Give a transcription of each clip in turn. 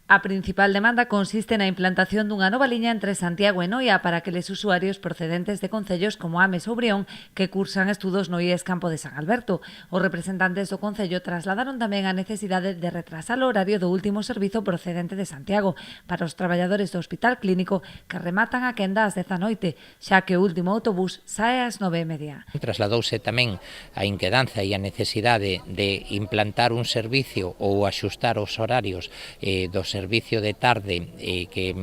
A principal demanda consiste na implantación dunha nova liña entre Santiago e Noia para aqueles usuarios procedentes de concellos como Ames ou Brión que cursan estudos no IES Campo de San Alberto. Os representantes do concello trasladaron tamén a necesidade de retrasar o horario do último servizo procedente de Santiago para os traballadores do Hospital Clínico que rematan a quenda ás 10 da noite, xa que o último autobús sae ás 9:30. Trasladouse tamén a inquedanza e a necesidade de implantar un servicio ou axustar os horarios do servicio de tarde que,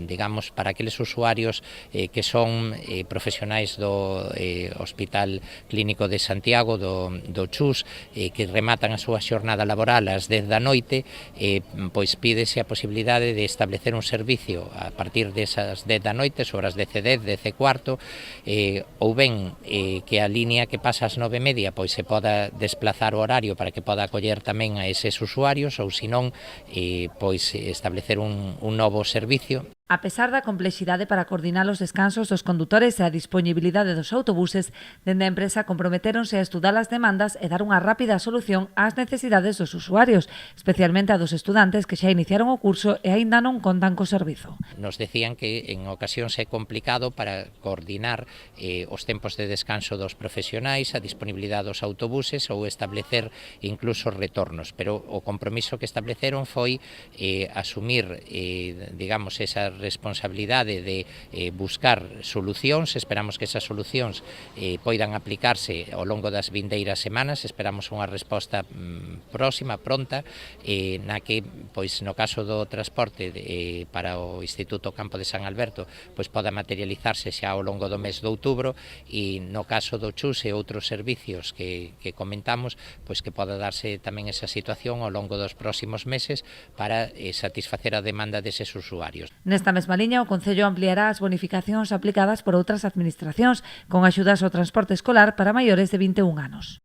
digamos, para aqueles usuarios que son profesionais do Hospital Clínico de Santiago, do CHUS, que rematan a súa xornada laboral ás 10 da noite, pois pídese a posibilidade de establecer un servicio a partir desas 10 da noite, sobre as 10:10, 10:15, ou ben que a línea que pasa ás 9:30 pois se poda desplazar o horario para que poda acoller tamén a eses usuarios, ou senón pois establecer un novo servicio. A pesar da complexidade para coordinar os descansos dos condutores e a disponibilidade dos autobuses, dende a empresa comprometéronse a estudar as demandas e dar unha rápida solución ás necesidades dos usuarios, especialmente a dos estudantes que xa iniciaron o curso e aínda non contan co servizo. Nos decían que en ocasións é complicado para coordinar os tempos de descanso dos profesionais, a disponibilidade dos autobuses ou establecer incluso retornos, pero o compromiso que estableceron foi asumir, digamos, esa responsabilidade de buscar solucións. Esperamos que esas solucións poidan aplicarse ao longo das vindeiras semanas. Esperamos unha resposta próxima, pronta, na que, pois, no caso do transporte para o Instituto Campo de San Alberto, pois poda materializarse xa ao longo do mes de outubro, e no caso do CHUS e outros servicios que comentamos, pois que poda darse tamén esa situación ao longo dos próximos meses para satisfacer a demanda deses usuarios. Nesta mesma liña, o Concello ampliará as bonificacións aplicadas por outras administracións con axudas ao transporte escolar para maiores de 21 anos.